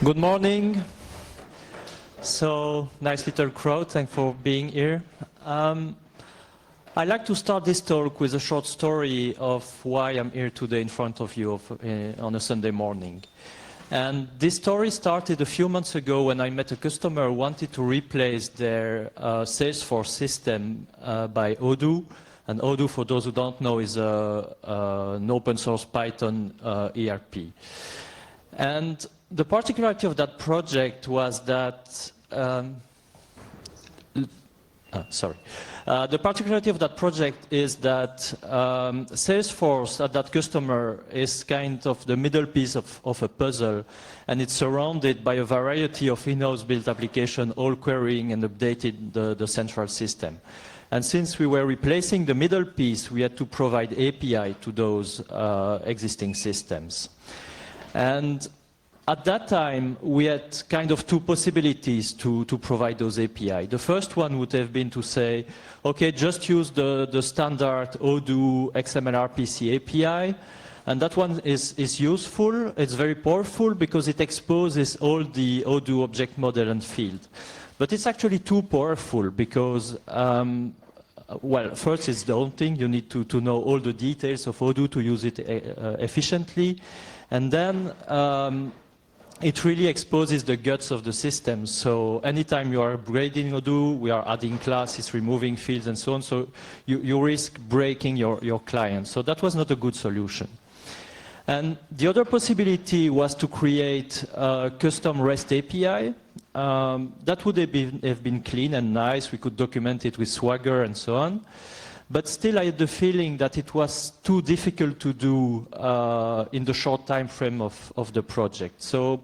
Good morning. So, nice little crowd, thanks for being here. I'd like to start this talk with a short story of why I'm here today in front of you on a Sunday morning. And this story started a few months ago when I met a customer who wanted to replace their Salesforce system by Odoo. And Odoo, for those who don't know, is an open source Python ERP. And the particularity of that project was that, the particularity of that project is that Salesforce at that customer is kind of the middle piece of a puzzle, and it's surrounded by a variety of in-house built applications, all querying and updating the central system. And since we were replacing the middle piece, we had to provide API to those existing systems. And at that time, we had kind of two possibilities to provide those API. The first one would have been to say, okay, just use the standard Odoo XML RPC API, and that one is useful. It's very powerful because it exposes all the Odoo object model and field. But it's actually too powerful because, well, first it's daunting. You need to know all the details of Odoo to use it efficiently. And then it really exposes the guts of the system. So anytime you are upgrading Odoo, we are adding classes, removing fields, and so on. So you risk breaking your client. So that was not a good solution. And the other possibility was to create a custom REST API. That would have been clean and nice. We could document it with Swagger and so on. But still, I had the feeling that it was too difficult to do in the short time frame of the project. So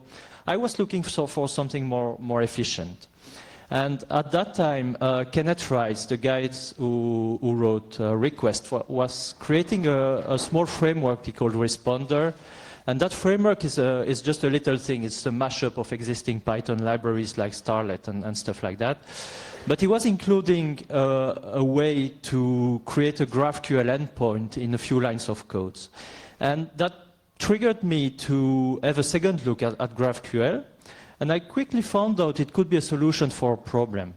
I was looking for something more efficient. And at that time, Kenneth Rice, the guy who wrote Request, was creating a small framework he called Responder. And that framework is just a little thing. It's a mashup of existing Python libraries like Starlet and stuff like that. But he was including a way to create a GraphQL endpoint in a few lines of code. And that triggered me to have a second look at GraphQL. And I quickly found out it could be a solution for a problem.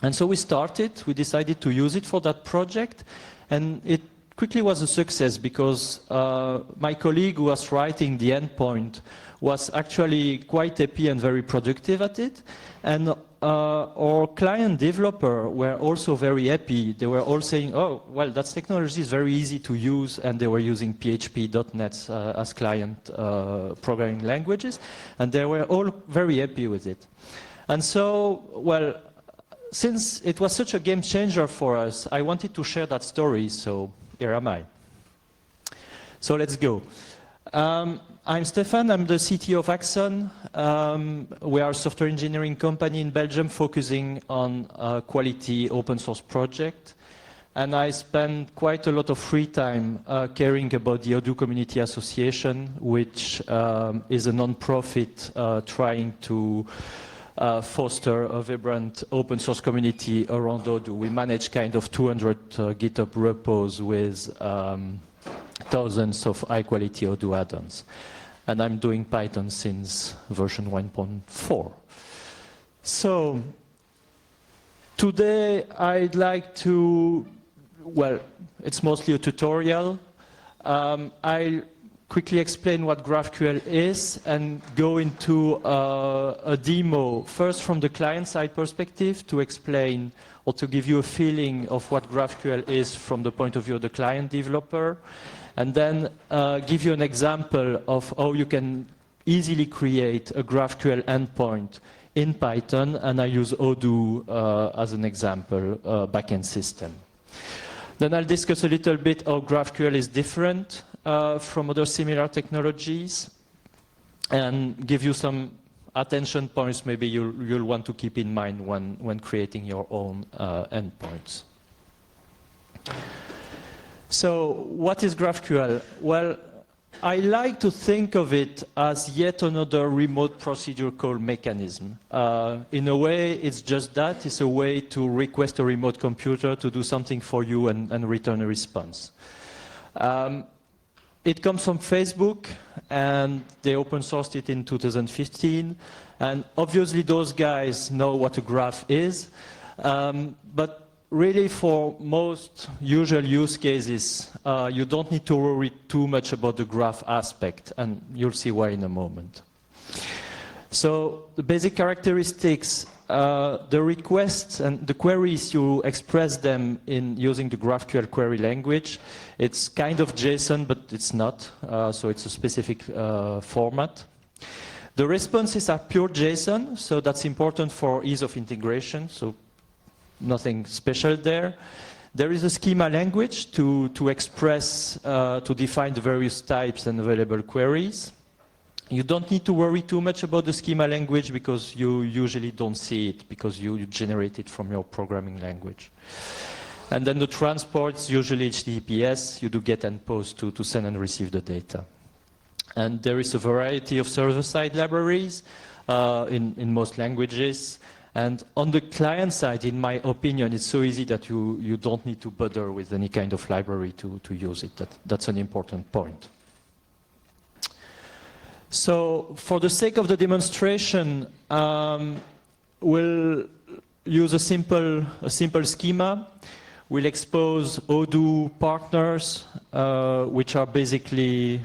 And so we decided to use it for that project. And it quickly was a success because my colleague who was writing the endpoint was actually quite happy and very productive at it. And our client developer were also very happy. They were all saying, oh, well, that technology is very easy to use, and they were using PHP, .NET as client programming languages, and they were all very happy with it. And so, well, since it was such a game changer for us, I wanted to share that story, so here am I. So let's go. I'm Stefan, I'm the CTO of Axon. We are a software engineering company in Belgium focusing on quality open source project. And I spend quite a lot of free time caring about the Odoo Community Association, which is a non-profit trying to foster a vibrant open source community around Odoo. We manage kind of 200 GitHub repos with thousands of high-quality Odoo add-ons. And I'm doing Python since version 1.4. So today I'd like to, well, it's mostly a tutorial. I'll quickly explain what GraphQL is and go into a demo, first from the client-side perspective to explain or to give you a feeling of what GraphQL is from the point of view of the client developer, and then give you an example of how you can easily create a GraphQL endpoint in Python, and I use Odoo as an example, backend system. Then I'll discuss a little bit how GraphQL is different from other similar technologies, and give you some attention points maybe you'll want to keep in mind when creating your own endpoints. So what is GraphQL? Well, I like to think of it as yet another remote procedure call mechanism. In a way, it's just that. It's a way to request a remote computer to do something for you and return a response. it comes from Facebook, and they open sourced it in 2015. And obviously, those guys know what a graph is. But really, for most usual use cases, you don't need to worry too much about the graph aspect, and you'll see why in a moment. So the basic characteristics, the requests and the queries, you express them in using the GraphQL query language. It's kind of JSON, but it's not, so it's a specific format. The responses are pure JSON, so that's important for ease of integration, so nothing special there. There is a schema language to express, to define the various types and available queries. You don't need to worry too much about the schema language because you usually don't see it because you generate it from your programming language. And then the transports, usually HTTPS, you do get and post to send and receive the data. And there is a variety of server-side libraries in most languages. And on the client side, in my opinion, it's so easy that you don't need to bother with any kind of library to use it. That's an important point. So for the sake of the demonstration, we'll use a simple schema. We'll expose Odoo partners, which are basically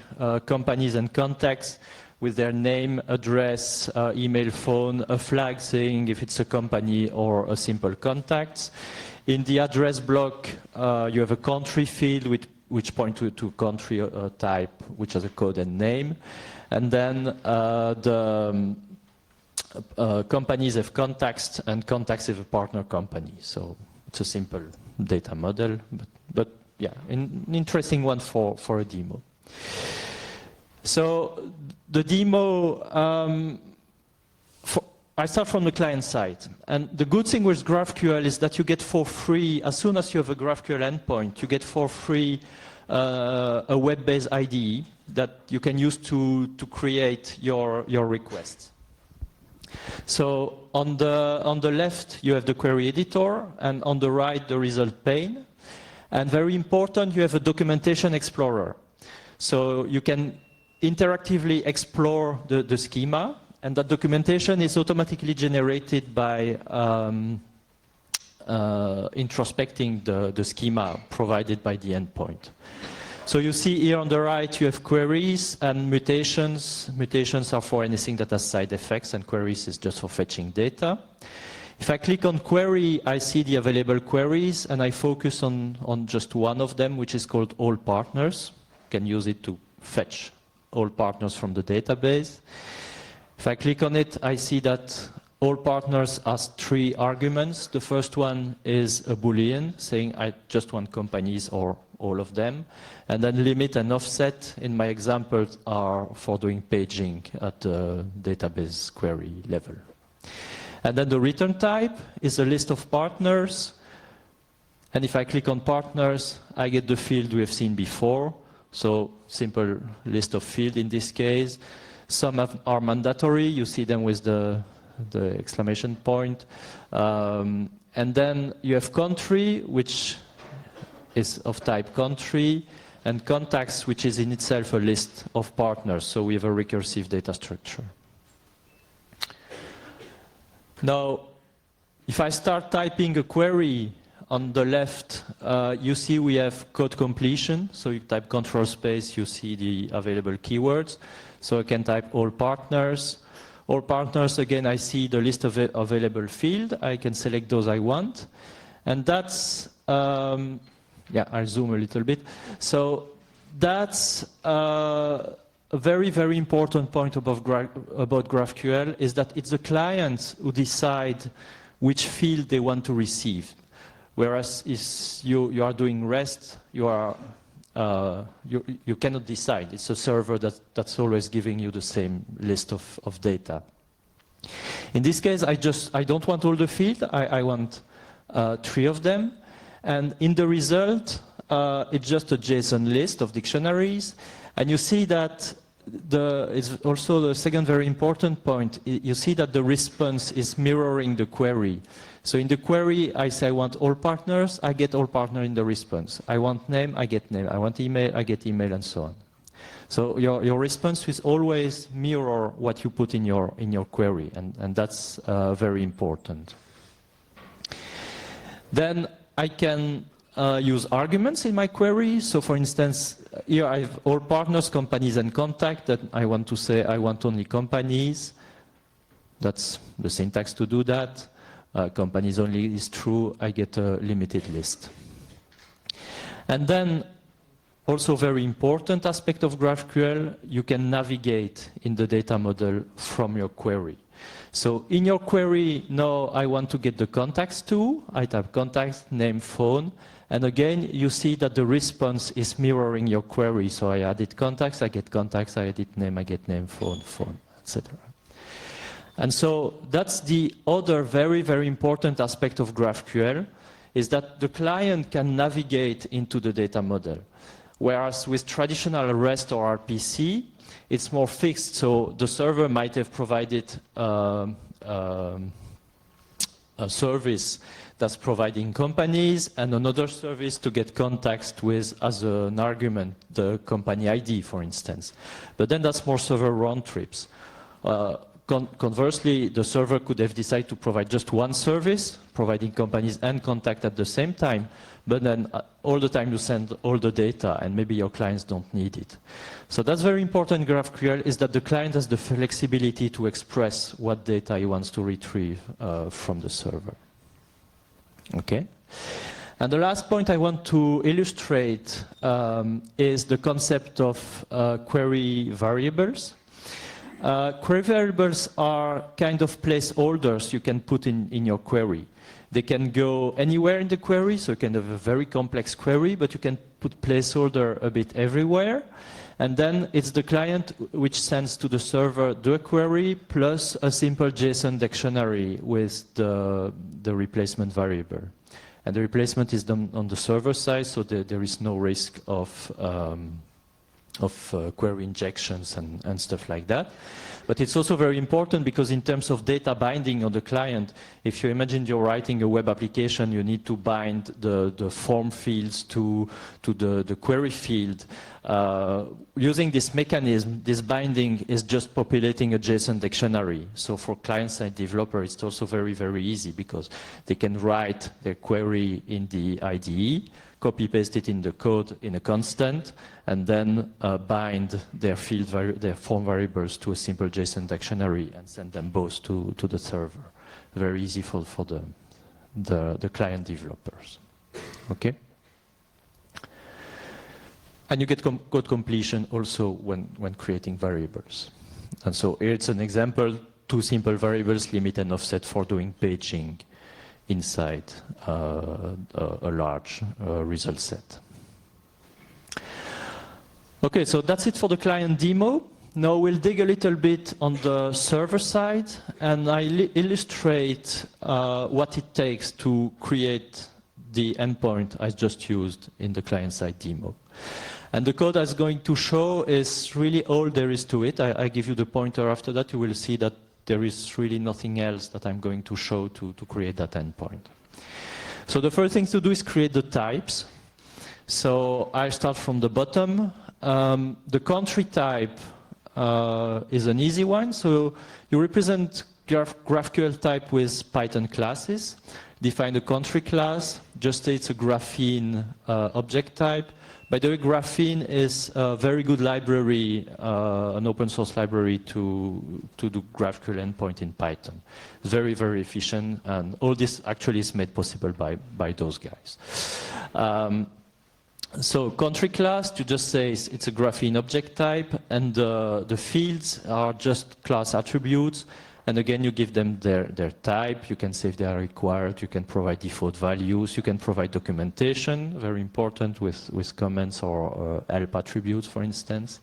companies and contacts with their name, address, email, phone, a flag saying if it's a company or a simple contacts. In the address block, you have a country field which point to country type, which has a code and name. And then the companies have contacts, and contacts have a partner company. So it's a simple data model, but yeah, an interesting one for a demo. So the demo, I start from the client side. And the good thing with GraphQL is that you get for free, as soon as you have a GraphQL endpoint, you get for free a web-based IDE that you can use to create your requests. So on the left, you have the query editor, and on the right, the result pane. And very important, you have a documentation explorer. So you can interactively explore the schema, and that documentation is automatically generated by introspecting the schema provided by the endpoint. So you see here on the right, you have queries and mutations. Mutations are for anything that has side effects, and queries is just for fetching data. If I click on query, I see the available queries, and I focus on just one of them, which is called all partners. You can use it to fetch all partners from the database. If I click on it, I see that all partners has 3 arguments. The first one is a Boolean, saying I just want companies or all of them. And then limit and offset, in my examples, are for doing paging at the database query level. And then the return type is a list of partners. And if I click on partners, I get the field we have seen before. So simple list of fields in this case. Some are mandatory. You see them with the exclamation point. And then you have country, which is of type country, and contacts, which is in itself a list of partners. So we have a recursive data structure. Now, if I start typing a query on the left, you see we have code completion. So you type control space, you see the available keywords. So I can type all partners. All partners, again, I see the list of available field. I can select those I want. And that's, yeah, I'll zoom a little bit. So that's a very, very important point about GraphQL is that it's the clients who decide which field they want to receive. Whereas if you are doing REST, you cannot decide. It's a server that's always giving you the same list of data. In this case, I don't want all the fields. I want 3 of them. And in the result, it's just a JSON list of dictionaries. And you see that it's also the second very important point. You see that the response is mirroring the query. So in the query, I say I want all partners, I get all partners in the response. I want name, I get name. I want email, I get email, and so on. So your response will always mirror what you put in your query, and that's very important. Then I can use arguments in my query. So for instance, here I have all partners, companies, and contact. That I want to say I want only companies. That's the syntax to do that. Companies only is true. I get a limited list. And then also very important aspect of GraphQL, you can navigate in the data model from your query. So in your query, now I want to get the contacts too. I type contacts, name, phone. And again, you see that the response is mirroring your query. So I added contacts, I get contacts, I edit name, I get name, phone, etc. And so that's the other very, very important aspect of GraphQL, is that the client can navigate into the data model. Whereas with traditional REST or RPC, it's more fixed. So the server might have provided a service that's providing companies and another service to get contacts with, as an argument, the company ID, for instance. But then that's more server round trips. Conversely, the server could have decided to provide just one service, providing companies and contact at the same time, but then all the time you send all the data and maybe your clients don't need it. So that's very important in GraphQL, is that the client has the flexibility to express what data he wants to retrieve from the server. Okay? And the last point I want to illustrate is the concept of query variables. Query variables are kind of placeholders you can put in your query. They can go anywhere in the query, so you can have a very complex query, but you can put placeholder a bit everywhere. And then it's the client which sends to the server the query plus a simple JSON dictionary with the replacement variable. And the replacement is done on the server side, so there is no risk of query injections and stuff like that. But it's also very important because in terms of data binding on the client, if you imagine you're writing a web application, you need to bind the form fields to the query field. Using this mechanism, this binding is just populating a JSON dictionary. So for client-side developers, it's also very, very easy because they can write their query in the IDE, copy-paste it in the code in a constant, and then bind their form variables to a simple JSON dictionary and send them both to the server. Very easy for the client developers. Okay? And you get code completion also when creating variables. And so here it's an example, two simple variables, limit and offset, for doing paging inside a large result set. Okay, so that's it for the client demo. Now we'll dig a little bit on the server side, and I'll illustrate what it takes to create the endpoint I just used in the client-side demo. And the code I'm going to show is really all there is to it. I give you the pointer after that. You will see that there is really nothing else that I'm going to show to create that endpoint. So the first thing to do is create the types. So I start from the bottom. The country type is an easy one. So you represent GraphQL type with Python classes. Define the country class. Just say it's a Graphene object type. By the way, Graphene is a very good library, an open source library to do GraphQL endpoint in Python. Very, very efficient, and all this actually is made possible by those guys. So country class, you just say it's a Graphene object type, and the fields are just class attributes. And again, you give them their type. You can say if they are required. You can provide default values. You can provide documentation, very important, with comments or help attributes, for instance.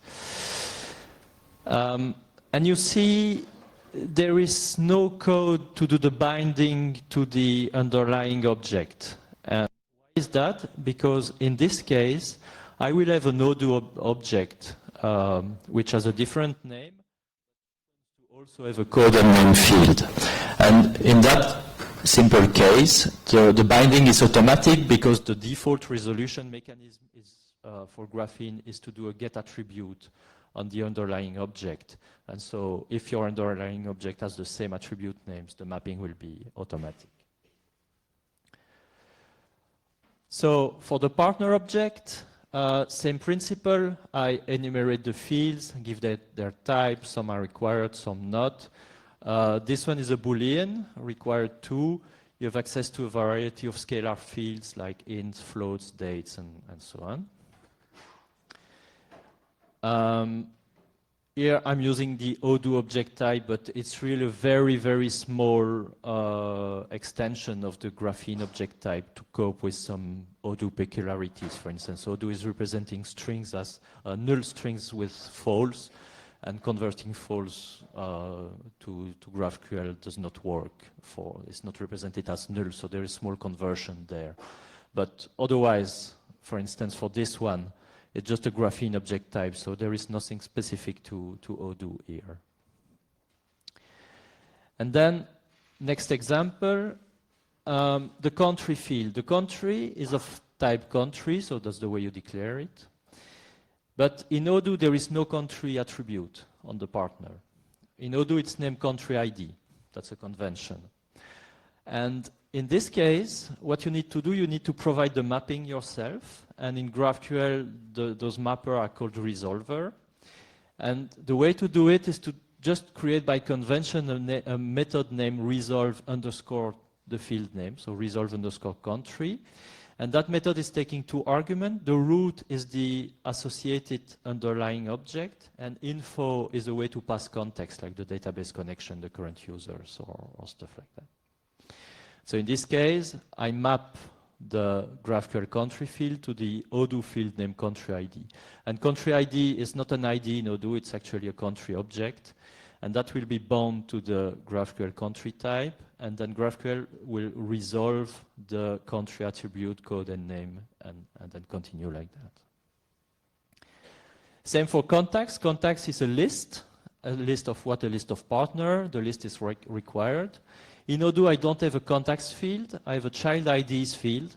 And you see there is no code to do the binding to the underlying object. And why is that? Because in this case, I will have an Odoo object which has a different name. Also have a code and name field. And in that simple case, the binding is automatic because the default resolution mechanism is, for Graphene is to do a get attribute on the underlying object. And so if your underlying object has the same attribute names, the mapping will be automatic. So for the partner object, same principle. I enumerate the fields, give their type. Some are required, some not. This one is a Boolean, required 2. You have access to a variety of scalar fields like ints, floats, dates, and so on. Here I'm using the Odoo object type, but it's really a very, very small extension of the Graphene object type to cope with some Odoo peculiarities. For instance, Odoo is representing strings as null strings with false, and converting false to GraphQL does not work. It's not represented as null, so there is small conversion there. But otherwise, for instance, for this one, it's just a Graphene object type, so there is nothing specific to Odoo here. And then, next example, the country field. The country is of type country, so that's the way you declare it. But in Odoo, there is no country attribute on the partner. In Odoo, it's named country ID. That's a convention. And in this case, what you need to do, you need to provide the mapping yourself. And in GraphQL, those mappers are called resolver. And the way to do it is to just create by convention a method named resolve underscore the field name, so resolve underscore country. And that method is taking 2 arguments. The root is the associated underlying object, and info is a way to pass context, like the database connection, the current users, or stuff like that. So in this case, I map the GraphQL country field to the Odoo field named country ID. And country ID is not an ID in Odoo, it's actually a country object. And that will be bound to the GraphQL country type. And then GraphQL will resolve the country attribute, code, and name, and then continue like that. Same for contacts. Contacts is a list of what? A list of partner. The list is required. In Odoo, I don't have a contacts field. I have a child IDs field.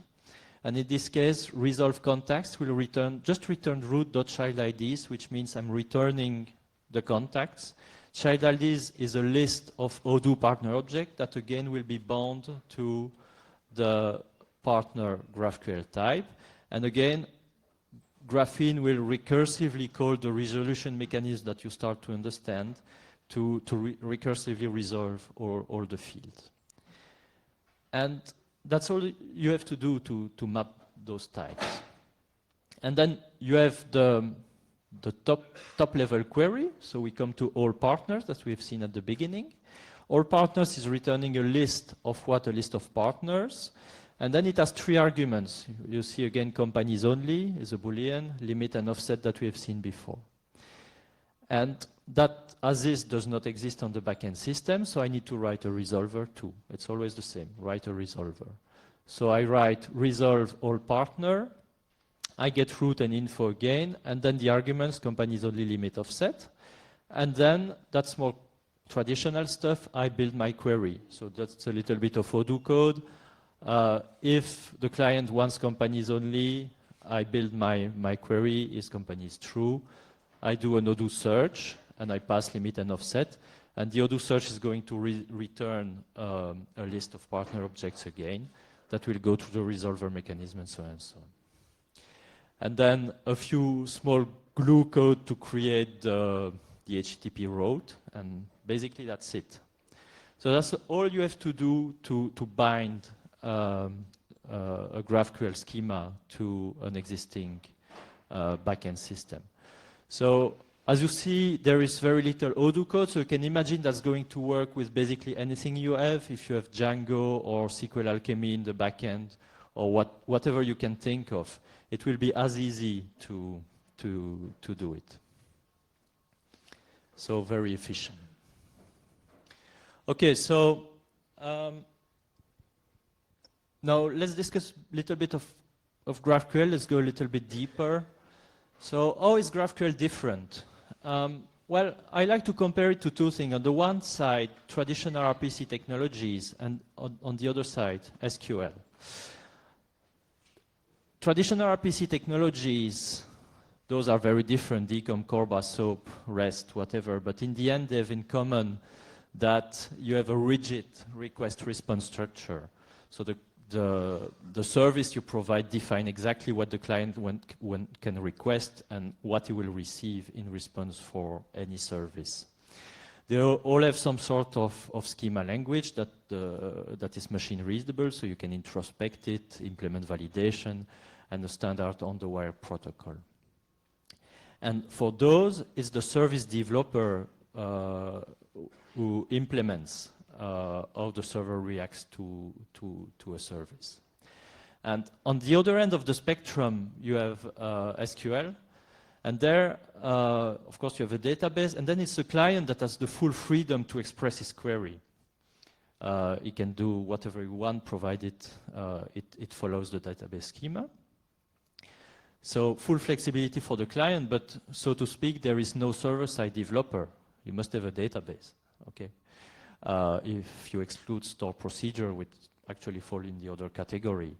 And in this case, resolve contacts will return root.childids, which means I'm returning the contacts. Child IDs is a list of Odoo partner objects that again will be bound to the partner GraphQL type. And again, Graphene will recursively call the resolution mechanism that you start to understand to recursively resolve all the fields. And that's all you have to do to map those types. And then you have the top level query. So we come to all partners that we have seen at the beginning. All partners is returning a list of what? A list of partners. And then it has 3 arguments. You see again companies only is a Boolean, limit and offset that we have seen before. And that as is does not exist on the backend system, so I need to write a resolver too. It's always the same, write a resolver. So I write resolve all partner, I get root and info again, and then the arguments, companies only, limit, offset. And then that's more traditional stuff, I build my query. So that's a little bit of Odoo code. If the client wants companies only, I build my query, is companies true. I do an Odoo search, and I pass limit and offset. And the Odoo search is going to return a list of partner objects again that will go through the resolver mechanism and so on and so on. And then a few small glue code to create the HTTP route, and basically that's it. So that's all you have to do to bind a GraphQL schema to an existing backend system. So as you see, there is very little Odoo code, so you can imagine that's going to work with basically anything you have. If you have Django or SQL Alchemy in the backend, or whatever you can think of, it will be as easy to do it. So very efficient. Okay, so now let's discuss a little bit of GraphQL. Let's go a little bit deeper. So how is GraphQL different? Well, I like to compare it to 2 things. On the one side, traditional RPC technologies, and on the other side, SQL. Traditional RPC technologies those are very different, DCOM, Corba, SOAP, REST, whatever, but in the end they have in common that you have a rigid request-response structure. So the service you provide define exactly what the client can request and what he will receive in response for any service. They all have some sort of schema language that is machine readable, so you can introspect it, implement validation, and a standard on-the-wire protocol. And for those, it's the service developer who implements how the server reacts to a service. And on the other end of the spectrum, you have SQL. And there, of course, you have a database, and then it's the client that has the full freedom to express his query. He can do whatever he wants, provided it follows the database schema. So full flexibility for the client, but so to speak, there is no server-side developer. You must have a database, okay? If you exclude store procedure, which actually fall in the other category,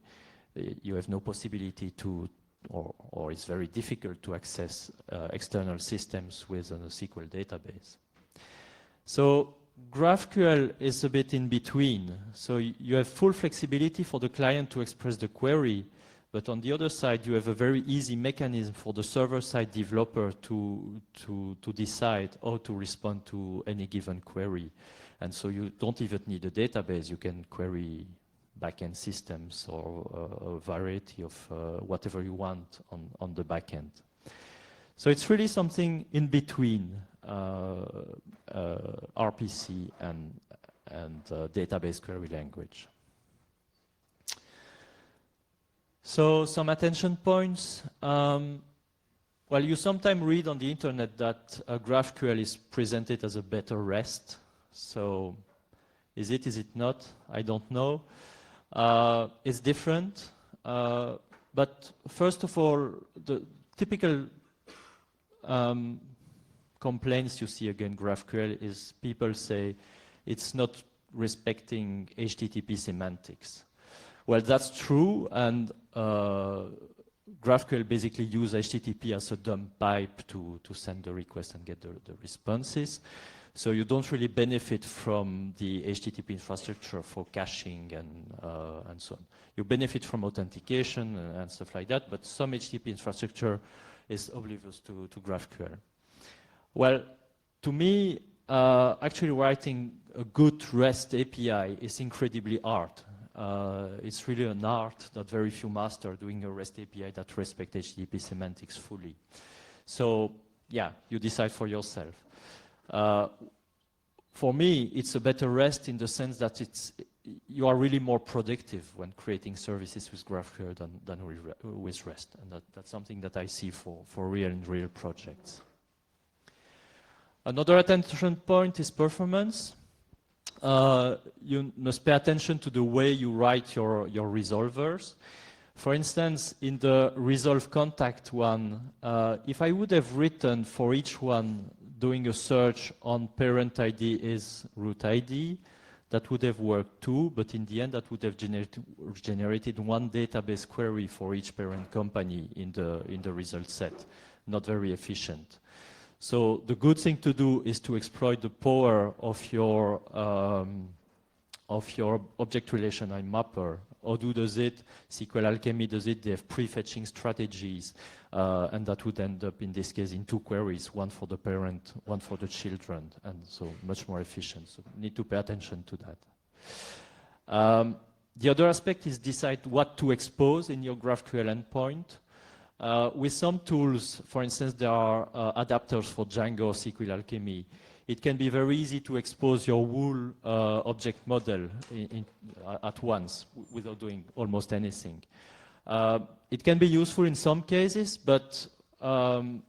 you have no possibility to, or it's very difficult to access external systems with a SQL database. So GraphQL is a bit in between. So you have full flexibility for the client to express the query, but on the other side, you have a very easy mechanism for the server-side developer to decide how to respond to any given query. And so you don't even need a database. You can query backend systems or a variety of whatever you want on the backend. So it's really something in between RPC and database query language. So some attention points. Well, you sometimes read on the internet that GraphQL is presented as a better REST. So is it not? I don't know. It's different. But first of all, the typical complaints you see again GraphQL is people say it's not respecting HTTP semantics. Well, that's true, and GraphQL basically uses HTTP as a dumb pipe to send the request and get the responses. So you don't really benefit from the HTTP infrastructure for caching and so on. You benefit from authentication and stuff like that, but some HTTP infrastructure is oblivious to GraphQL. Well, to me, actually writing a good REST API is incredibly hard. It's really an art that very few master doing a REST API that respect HTTP semantics fully. So yeah, you decide for yourself. For me, it's a better REST in the sense that you are really more productive when creating services with GraphQL than with REST, and that's something that I see for real projects. Another attention point is performance. You must pay attention to the way you write your resolvers. For instance, in the resolve contact one, if I would have written for each one doing a search on parent ID is root ID, that would have worked too, but in the end that would have generated one database query for each parent company in the result set. Not very efficient. So the good thing to do is to exploit the power of your object relation mapper. Odoo does it, SQL Alchemy does it, they have prefetching strategies, and that would end up in this case in two queries, one for the parent, one for the children, and so much more efficient. So you need to pay attention to that. The other aspect is decide what to expose in your GraphQL endpoint. With some tools, for instance, there are adapters for Django or SQL Alchemy. It can be very easy to expose your whole object model at once without doing almost anything. It can be useful in some cases, but I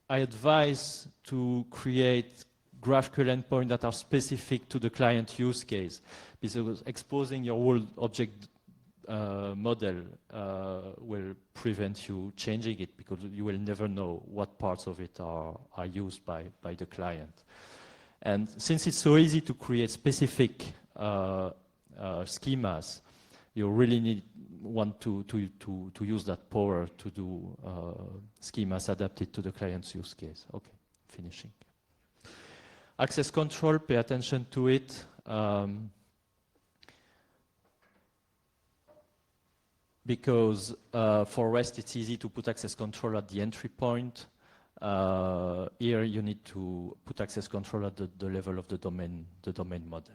advise to create GraphQL endpoints that are specific to the client use case, because exposing your whole object model will prevent you changing it, because you will never know what parts of it are used by the client. And since it's so easy to create specific schemas, you really want to use that power to do schemas adapted to the client's use case. Okay, finishing. Access control, pay attention to it. Because for REST, it's easy to put access control at the entry point. Here, you need to put access control at the level of the domain model.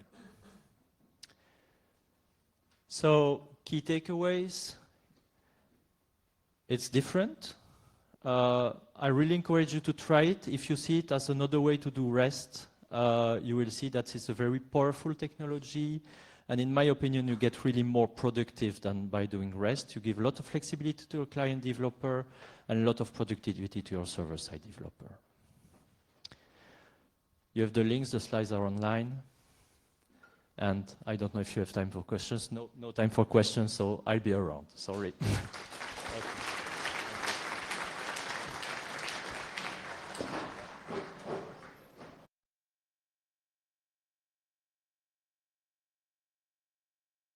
So, key takeaways. It's different. I really encourage you to try it. If you see it as another way to do REST, you will see that it's a very powerful technology. And in my opinion, you get really more productive than by doing REST. You give a lot of flexibility to your client developer and a lot of productivity to your server-side developer. You have the links, the slides are online. And I don't know if you have time for questions. No time for questions, so I'll be around. Sorry.